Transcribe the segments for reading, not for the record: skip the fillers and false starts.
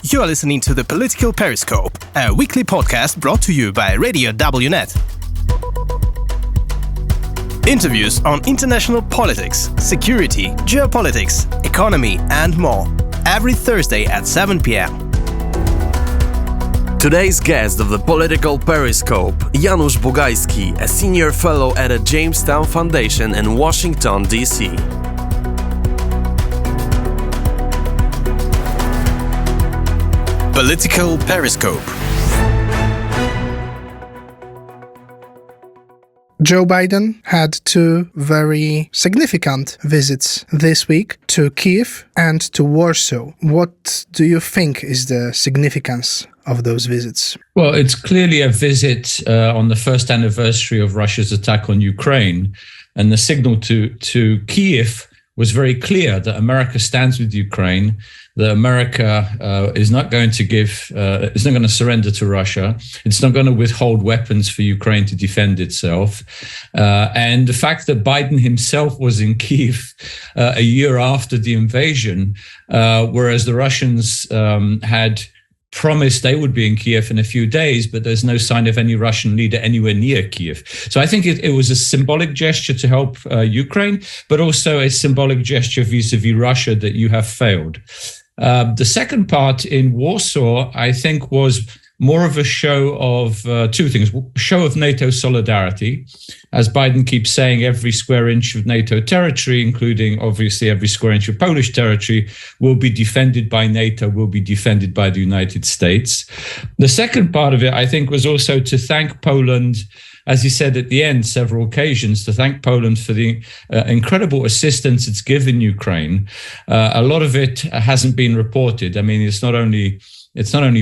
You are listening to the Political Periscope, a weekly podcast brought to you by Radio WNET. Interviews on international politics, security, geopolitics, economy, and more. Every Thursday at 7 p.m. Today's guest of the Political Periscope, Janusz Bugajski, a senior fellow at the Jamestown Foundation in Washington, D.C. Political Periscope. Joe Biden had two very significant visits this week to Kyiv and to Warsaw. What do you think is the significance of those visits? Well, it's clearly a visit on the first anniversary of Russia's attack on Ukraine. And the signal to Kyiv was very clear that America stands with Ukraine, that America is not going to surrender to Russia. It's not going to withhold weapons for Ukraine to defend itself. And the fact that Biden himself was in Kyiv a year after the invasion, whereas the Russians had promised they would be in Kyiv in a few days, but there's no sign of any Russian leader anywhere near Kyiv. So I think it was a symbolic gesture to help Ukraine, but also a symbolic gesture vis-a-vis Russia that you have failed. The second part in Warsaw, I think, was more of a show of two things. Show of NATO solidarity. As Biden keeps saying, every square inch of NATO territory, including obviously every square inch of Polish territory, will be defended by NATO, will be defended by the United States. The second part of it, I think, was also to thank Poland, as he said at the end, several occasions, to thank Poland for the incredible assistance it's given Ukraine. A lot of it hasn't been reported. I mean, it's not only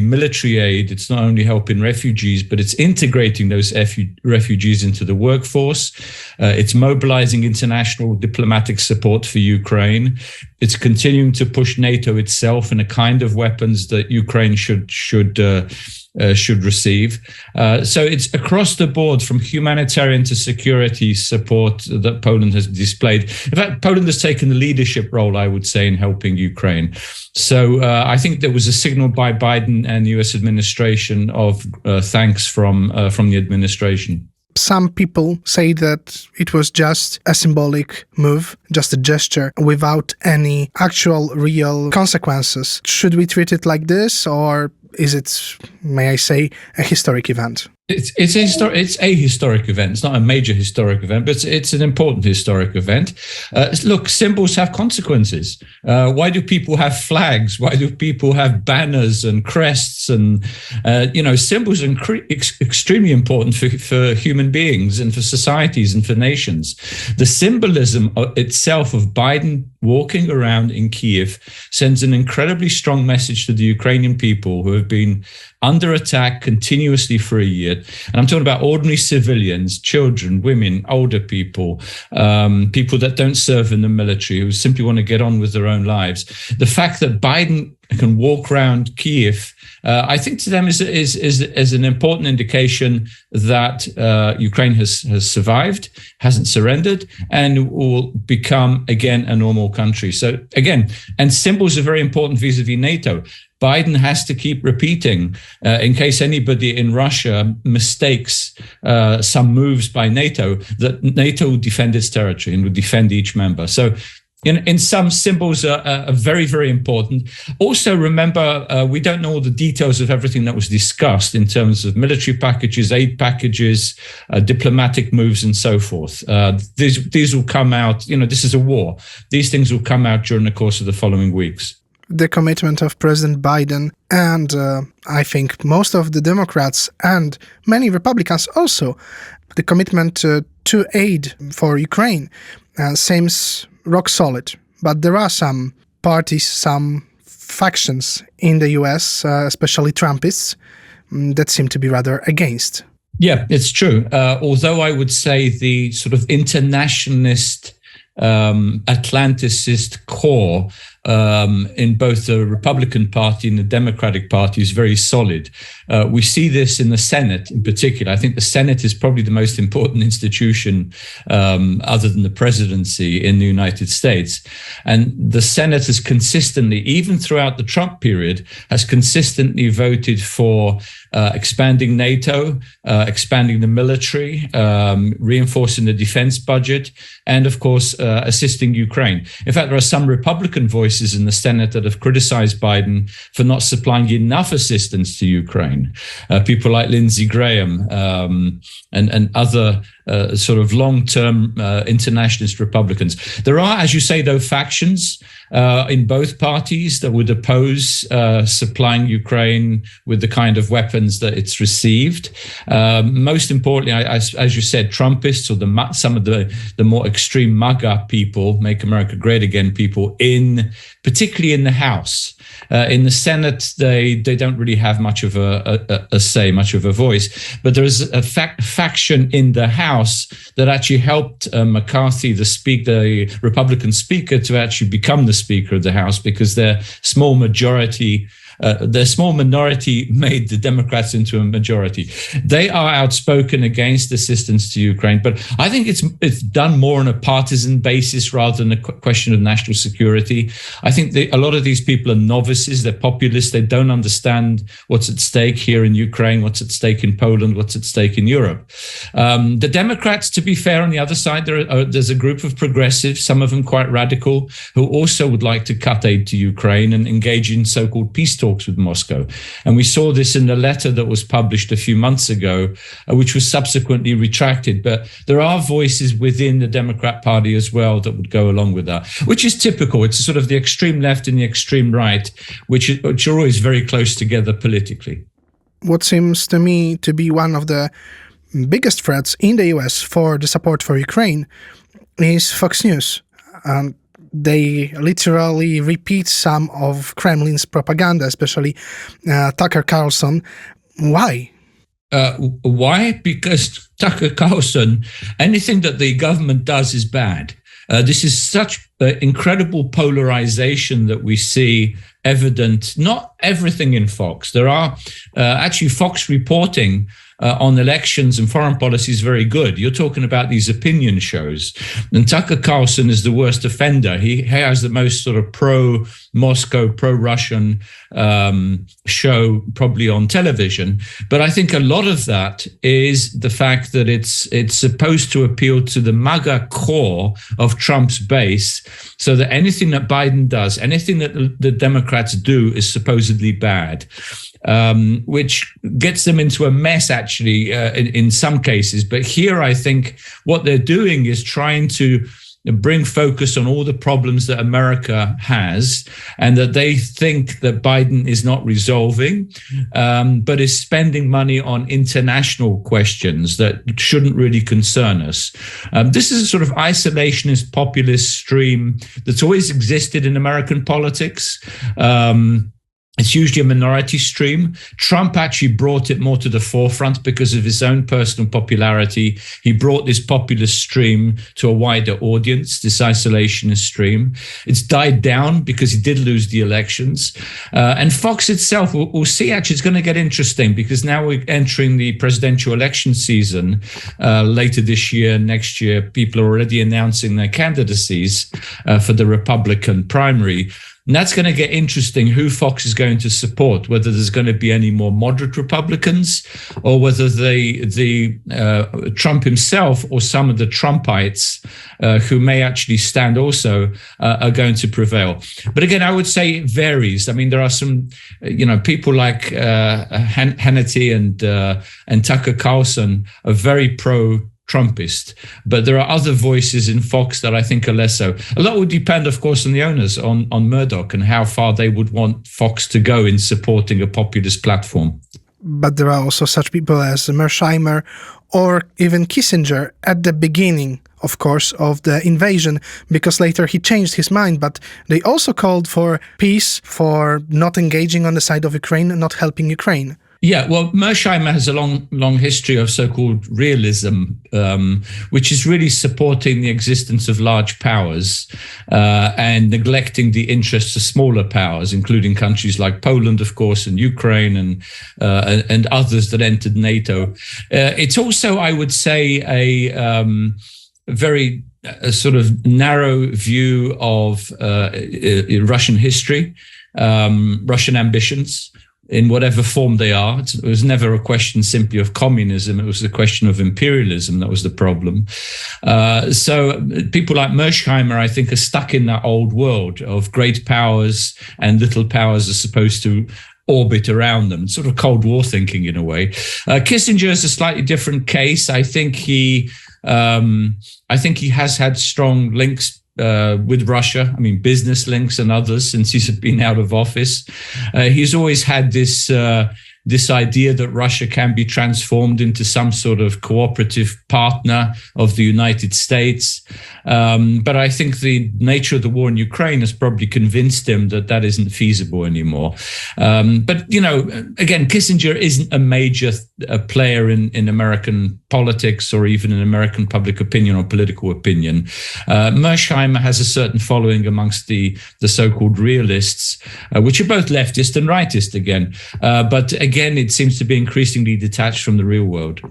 military aid, it's not only helping refugees, but it's integrating those refugees into the workforce. It's mobilizing international diplomatic support for Ukraine. It's continuing to push NATO itself in a kind of weapons that Ukraine should receive. So it's across the board, from humanitarian to security support, that Poland has displayed. In fact, Poland has taken the leadership role, I would say, in helping Ukraine. So I think there was a signal by Biden and the US administration of thanks from the administration. Some people say that it was just a symbolic move, just a gesture, without any actual real consequences. Should we treat it like this, or is it, may I say, a historic event? It's a historic event. It's not a major historic event, but it's an important historic event. Look, symbols have consequences. Why do people have flags? Why do people have banners and crests? And symbols are extremely important for human beings and for societies and for nations. The symbolism itself of Biden walking around in Kyiv sends an incredibly strong message to the Ukrainian people who have been under attack continuously for a year. And I'm talking about ordinary civilians, children, women, older people, people that don't serve in the military, who simply want to get on with their own lives. The fact that Biden can walk around Kyiv, I think to them is an important indication that Ukraine has survived, hasn't surrendered, and will become again a normal country. So again, and symbols are very important vis-a-vis NATO. Biden has to keep repeating, in case anybody in Russia mistakes some moves by NATO, that NATO will defend its territory and will defend each member. So in some, symbols are very, very important. Also, remember, we don't know all the details of everything that was discussed in terms of military packages, aid packages, diplomatic moves, and so forth. These will come out, this is a war. These things will come out during the course of the following weeks. The commitment of President Biden and I think most of the Democrats and many Republicans also, the commitment to aid for Ukraine seems rock solid. But there are some parties, some factions in the US, especially Trumpists, that seem to be rather against. Yeah, it's true. Although I would say the sort of internationalist Atlanticist core in both the Republican Party and the Democratic Party is very solid. We see this in the Senate in particular. I think the Senate is probably the most important institution other than the presidency in the United States. And the Senate has consistently, even throughout the Trump period, has consistently voted for expanding NATO, expanding the military, reinforcing the defense budget, and of course, assisting Ukraine. In fact, there are some Republican voices in the Senate that have criticized Biden for not supplying enough assistance to Ukraine. People like Lindsey Graham and other sort of long-term internationalist Republicans. There are, as you say, though, factions in both parties that would oppose supplying Ukraine with the kind of weapons that it's received. Most importantly, as you said, Trumpists or some of the more extreme MAGA people, Make America Great Again people, particularly in the House. In the Senate, they don't really have much of a say, much of a voice. But there is a faction in the House that actually helped McCarthy, the Republican speaker, to actually become the Speaker of the House, because their small minority made the Democrats into a majority. They are outspoken against assistance to Ukraine, but I think it's done more on a partisan basis rather than a question of national security. I think a lot of these people are novices, they're populists, they don't understand what's at stake here in Ukraine, what's at stake in Poland, what's at stake in Europe. The Democrats, to be fair, on the other side, there's a group of progressives, some of them quite radical, who also would like to cut aid to Ukraine and engage in so-called peace talks with Moscow. And we saw this in the letter that was published a few months ago, which was subsequently retracted. But there are voices within the Democrat Party as well that would go along with that, which is typical. It's sort of the extreme left and the extreme right, which are always very close together politically. What seems to me to be one of the biggest threats in the US for the support for Ukraine is Fox News. They literally repeat some of Kremlin's propaganda, especially Tucker Carlson. Why? Why? Because Tucker Carlson, anything that the government does is bad. This is such incredible polarization that we see evident, not everything in Fox. There are actually Fox reporting on elections and foreign policy is very good. You're talking about these opinion shows. And Tucker Carlson is the worst offender. He has the most sort of pro-Moscow, pro-Russian show probably on television. But I think a lot of that is the fact that it's supposed to appeal to the MAGA core of Trump's base, so that anything that Biden does, anything that the Democrats do is supposedly bad. Which gets them into a mess, actually, in some cases. But here, I think what they're doing is trying to bring focus on all the problems that America has and that they think that Biden is not resolving, but is spending money on international questions that shouldn't really concern us. This is a sort of isolationist populist stream that's always existed in American politics. It's usually a minority stream. Trump actually brought it more to the forefront because of his own personal popularity. He brought this populist stream to a wider audience, this isolationist stream. It's died down because he did lose the elections. And Fox itself, we'll see, actually, it's going to get interesting because now we're entering the presidential election season later this year, next year. People are already announcing their candidacies for the Republican primary. And that's going to get interesting who Fox is going to support, whether there's going to be any more moderate Republicans or whether the Trump himself or some of the Trumpites who may actually stand also are going to prevail. But again, I would say it varies. I mean, there are some, people like Hannity and Tucker Carlson are very pro-Trumpist, but there are other voices in Fox that I think are less so. A lot would depend, of course, on the owners, on Murdoch, and how far they would want Fox to go in supporting a populist platform. But there are also such people as Mearsheimer or even Kissinger at the beginning, of course, of the invasion, because later he changed his mind, but they also called for peace, for not engaging on the side of Ukraine, not helping Ukraine. Yeah, well, Mearsheimer has a long history of so-called realism, which is really supporting the existence of large powers and neglecting the interests of smaller powers, including countries like Poland, of course, and Ukraine and others that entered NATO. It's also, I would say, a very sort of narrow view of Russian history, Russian ambitions, in whatever form they are. It was never a question simply of communism. It was a question of imperialism. That was the problem. So people like Mearsheimer, I think, are stuck in that old world of great powers and little powers are supposed to orbit around them. It's sort of Cold War thinking in a way. Kissinger is a slightly different case. I think he has had strong links with Russia, I mean, business links and others since he's been out of office. He's always had this idea that Russia can be transformed into some sort of cooperative partner of the United States. But I think the nature of the war in Ukraine has probably convinced him that that isn't feasible anymore. But, you know, again, Kissinger isn't a major player in American politics or even in American public opinion or political opinion. Mearsheimer has a certain following amongst the so-called realists, which are both leftist and rightist again. But again, it seems to be increasingly detached from the real world.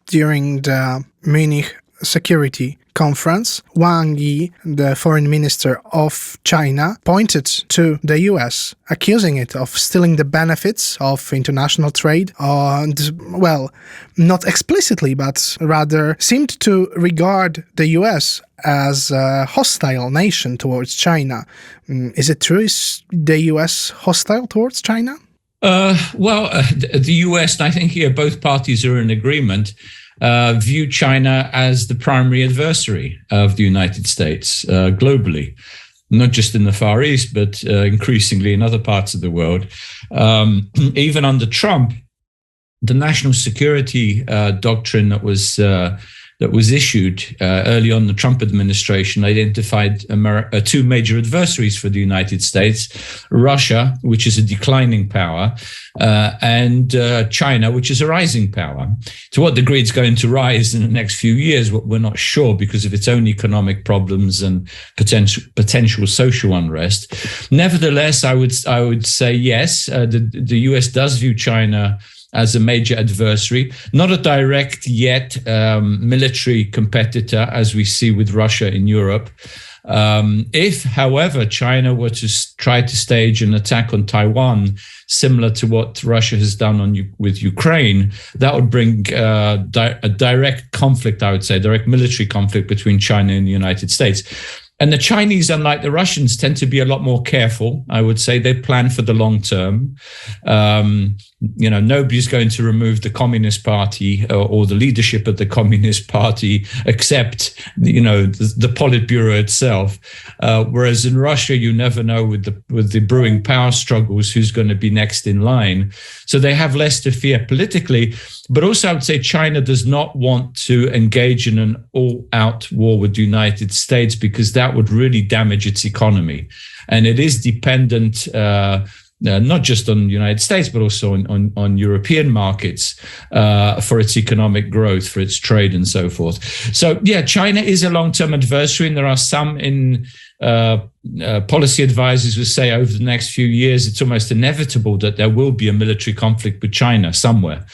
During the Munich Security Conference, Wang Yi, the foreign minister of China, pointed to the US, accusing it of stealing the benefits of international trade, and, well, not explicitly, but rather seemed to regard the US as a hostile nation towards China. Is it true? Is the US hostile towards China? The US, and I think here both parties are in agreement, view China as the primary adversary of the United States globally, not just in the Far East, but increasingly in other parts of the world. Even under Trump, the national security doctrine that was issued early on in the Trump administration identified two major adversaries for the United States: Russia, which is a declining power, and China, which is a rising power. To what degree it's going to rise in the next few years, we're not sure because of its own economic problems and potential social unrest. Nevertheless, I would say yes, the US does view China as a major adversary, not a direct yet military competitor as we see with Russia in Europe. If, however, China were to try to stage an attack on Taiwan, similar to what Russia has done with Ukraine, that would bring a direct conflict, I would say, direct military conflict between China and the United States. And the Chinese, unlike the Russians, tend to be a lot more careful. I would say they plan for the long term. Nobody's going to remove the Communist Party or the leadership of the Communist Party except, the Politburo itself. Whereas in Russia, you never know with the brewing power struggles who's going to be next in line. So they have less to fear politically. But also, I would say China does not want to engage in an all-out war with the United States because that would really damage its economy. And it is dependent not just on the United States, but also on European markets for its economic growth, for its trade and so forth. So, yeah, China is a long-term adversary, and there are some policy advisors who say over the next few years, it's almost inevitable that there will be a military conflict with China somewhere.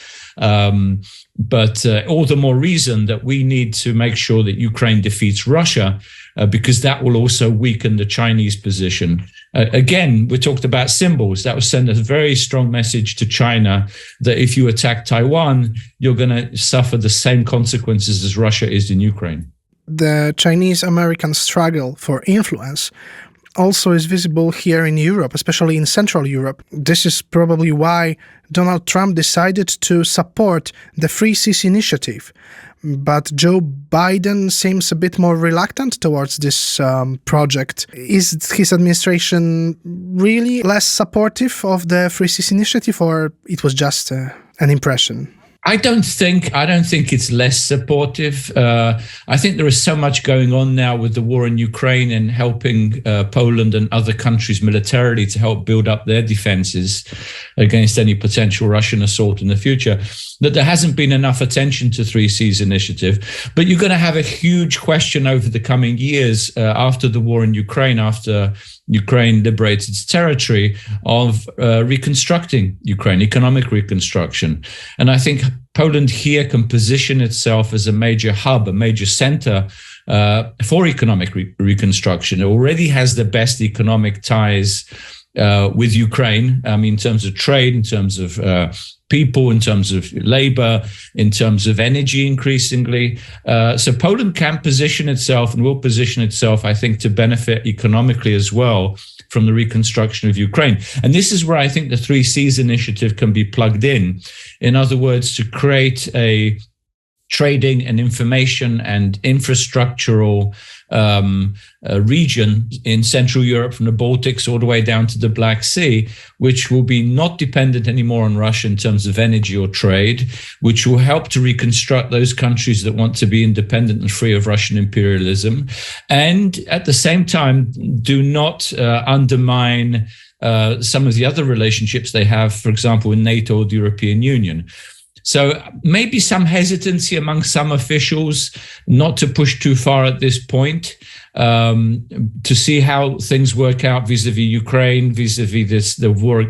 But all the more reason that we need to make sure that Ukraine defeats Russia, because that will also weaken the Chinese position. Again, we talked about symbols. That will send a very strong message to China that if you attack Taiwan, you're going to suffer the same consequences as Russia is in Ukraine. The Chinese-American struggle for influence also is visible here in Europe, especially in Central Europe. This is probably why Donald Trump decided to support the Free Seas Initiative. But Joe Biden seems a bit more reluctant towards this project. Is his administration really less supportive of the Free Seas Initiative, or it was just an impression? I don't think it's less supportive. I think there is so much going on now with the war in Ukraine and helping Poland and other countries militarily to help build up their defenses against any potential Russian assault in the future, that there hasn't been enough attention to 3C's initiative. But you're going to have a huge question over the coming years after the war in Ukraine, after Ukraine liberates its territory, of reconstructing Ukraine, economic reconstruction. And I think Poland here can position itself as a major hub, a major center for economic reconstruction. It already has the best economic ties with Ukraine, in terms of trade, in terms of people, in terms of labor, in terms of energy increasingly. So Poland can position itself and will position itself, I think, to benefit economically as well from the reconstruction of Ukraine. And this is where I think the 3Cs initiative can be plugged in. In other words, to create a trading and information and infrastructural region in Central Europe, from the Baltics all the way down to the Black Sea, which will be not dependent anymore on Russia in terms of energy or trade, which will help to reconstruct those countries that want to be independent and free of Russian imperialism, and at the same time do not undermine some of the other relationships they have, for example, in NATO or the European Union. So maybe some hesitancy among some officials not to push too far at this point, to see how things work out vis-a-vis Ukraine, vis-a-vis the war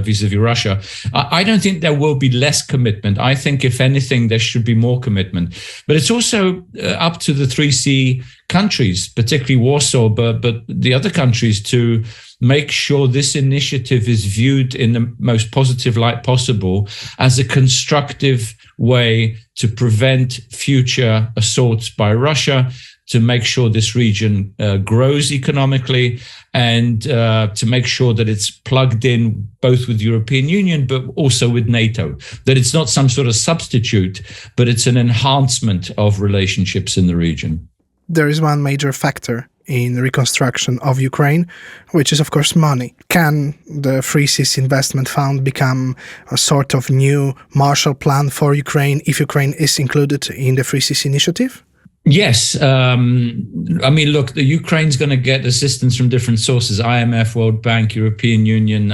vis-a-vis Russia. I don't think there will be less commitment. I think, if anything, there should be more commitment. But it's also up to the 3C countries, particularly Warsaw, but the other countries, to make sure this initiative is viewed in the most positive light possible as a constructive way to prevent future assaults by Russia, to make sure this region grows economically, and to make sure that it's plugged in both with the European Union, but also with NATO, that it's not some sort of substitute, but it's an enhancement of relationships in the region. There is one major factor in the reconstruction of Ukraine, which is, of course, money. Can the 3C's investment fund become a sort of new Marshall Plan for Ukraine if Ukraine is included in the 3C's initiative? Yes. Look, the Ukraine's going to get assistance from different sources: IMF, World Bank, European Union,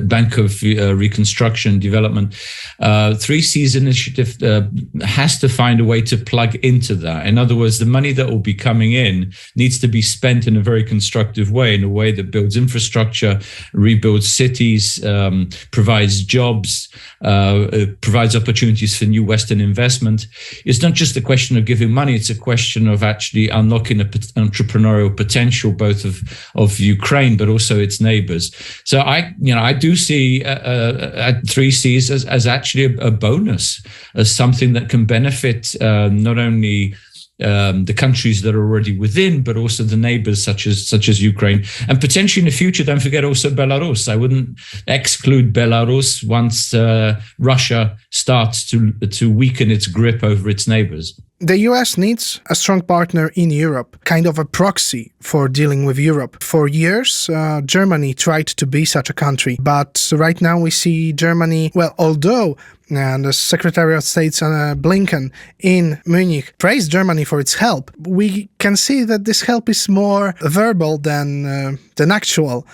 Bank of Reconstruction, Development. 3C's initiative has to find a way to plug into that. In other words, the money that will be coming in needs to be spent in a very constructive way, in a way that builds infrastructure, rebuilds cities, provides jobs, provides opportunities for new Western investment. It's not just a question of giving money, it's a question of actually unlocking the entrepreneurial potential both of Ukraine but also its neighbors. So I do see 3Cs as actually a bonus, as something that can benefit not only the countries that are already within, but also the neighbors such as Ukraine, and potentially in the future, don't forget, also Belarus. I wouldn't exclude Belarus once Russia starts to weaken its grip over its neighbors. The US needs a strong partner in Europe, kind of a proxy for dealing with Europe. For years, Germany tried to be such a country, but right now we see Germany, although the Secretary of State Blinken in Munich praised Germany for its help, we can see that this help is more verbal than actual.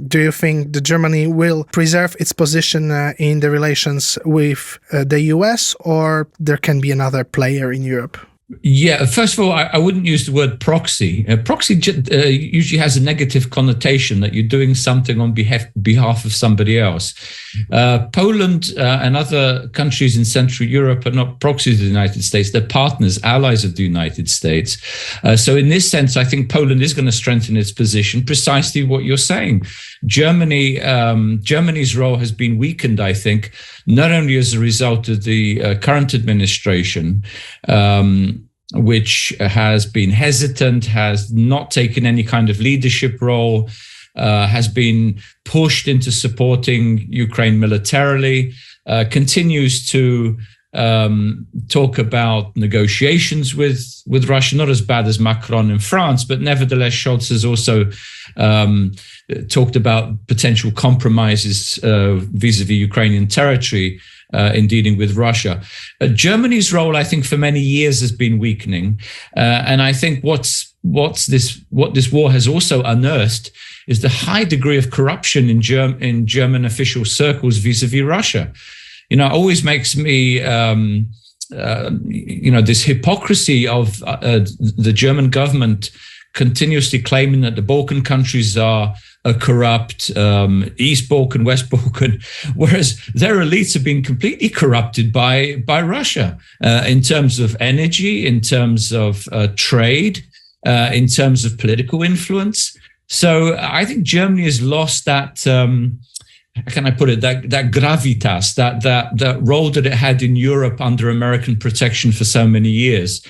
Do you think that Germany will preserve its position in the relations with the US, or there can be another player in Europe? Yeah, first of all, I wouldn't use the word proxy. Proxy usually has a negative connotation, that you're doing something on behalf of somebody else. Poland and other countries in Central Europe are not proxies of the United States. They're partners, allies of the United States. So in this sense, I think Poland is going to strengthen its position, precisely what you're saying. Germany's role has been weakened, I think, not only as a result of the current administration, which has been hesitant, has not taken any kind of leadership role, has been pushed into supporting Ukraine militarily, continues to talk about negotiations with Russia, not as bad as Macron in France, but nevertheless, Scholz has also talked about potential compromises vis-a-vis Ukrainian territory in dealing with Russia. Germany's role, I think, for many years has been weakening, and I think what this war has also unearthed is the high degree of corruption in German official circles vis-a-vis Russia. It always makes me, this hypocrisy of the German government continuously claiming that the Balkan countries are corrupt, East Balkan, West Balkan, whereas their elites have been completely corrupted by Russia in terms of energy, in terms of trade, in terms of political influence. So I think Germany has lost that, how can I put it, that gravitas, that role that it had in Europe under American protection for so many years.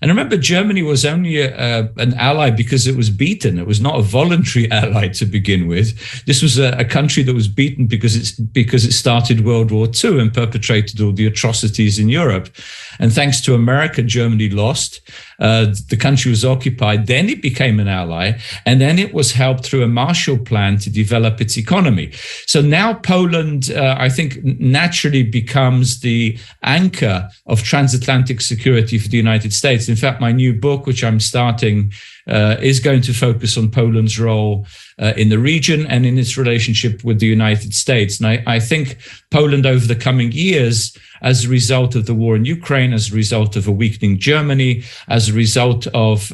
And remember, Germany was only an ally because it was beaten. It was not a voluntary ally to begin with. This was a country that was beaten because it started World War II and perpetrated all the atrocities in Europe. And thanks to America, Germany lost. The country was occupied. Then it became an ally. And then it was helped through a Marshall Plan to develop its economy. So now Poland, I think, naturally becomes the anchor of transatlantic security for the United States. In fact, my new book, which I'm starting, is going to focus on Poland's role in the region and in its relationship with the United States. And I think Poland over the coming years, as a result of the war in Ukraine, as a result of a weakening Germany, as a result of,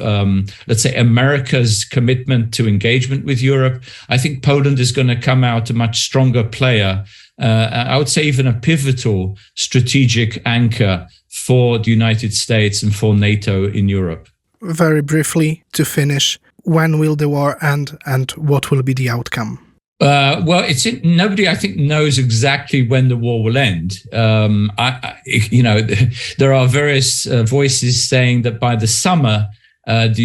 let's say, America's commitment to engagement with Europe, I think Poland is going to come out a much stronger player. I would say even a pivotal strategic anchor for the United States and for NATO in Europe. Very briefly, to finish, when will the war end and what will be the outcome? Well, nobody, I think, knows exactly when the war will end. There are various voices saying that by the summer, the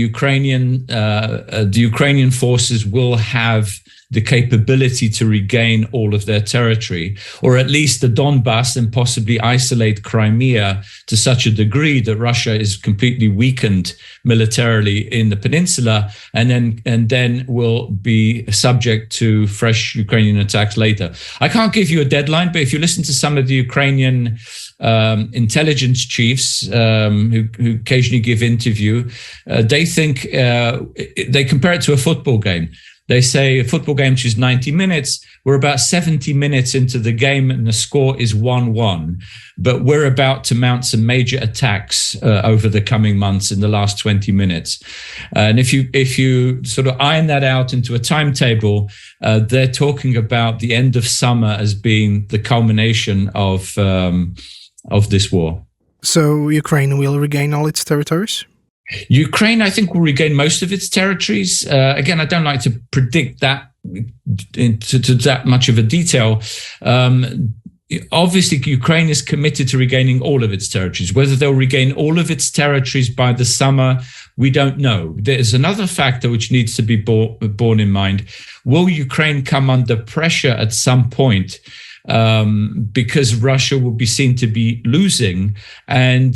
Ukrainian forces will have the capability to regain all of their territory, or at least the Donbass, and possibly isolate Crimea to such a degree that Russia is completely weakened militarily in the peninsula, and then will be subject to fresh Ukrainian attacks later. I can't give you a deadline, but if you listen to some of the Ukrainian intelligence chiefs who occasionally give interview, they think they compare it to a football game. They say a football game which is 90 minutes, we're about 70 minutes into the game and the score is 1-1. But we're about to mount some major attacks over the coming months in the last 20 minutes. And if you sort of iron that out into a timetable, they're talking about the end of summer as being the culmination of this war. So Ukraine will regain all its territories? Ukraine, I think, will regain most of its territories. Again, I don't like to predict that into that much of a detail. Obviously, Ukraine is committed to regaining all of its territories. Whether they'll regain all of its territories by the summer, we don't know. There's another factor which needs to be borne in mind. Will Ukraine come under pressure at some point? Because Russia will be seen to be losing, and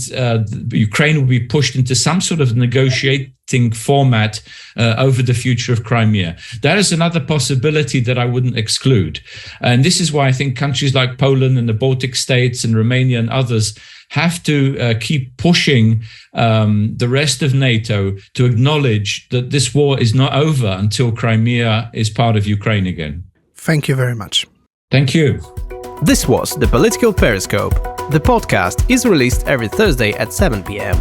Ukraine will be pushed into some sort of negotiating format over the future of Crimea. That is another possibility that I wouldn't exclude. And this is why I think countries like Poland and the Baltic states and Romania and others have to keep pushing the rest of NATO to acknowledge that this war is not over until Crimea is part of Ukraine again. Thank you very much. Thank you. This was The Political Periscope. The podcast is released every Thursday at 7 p.m.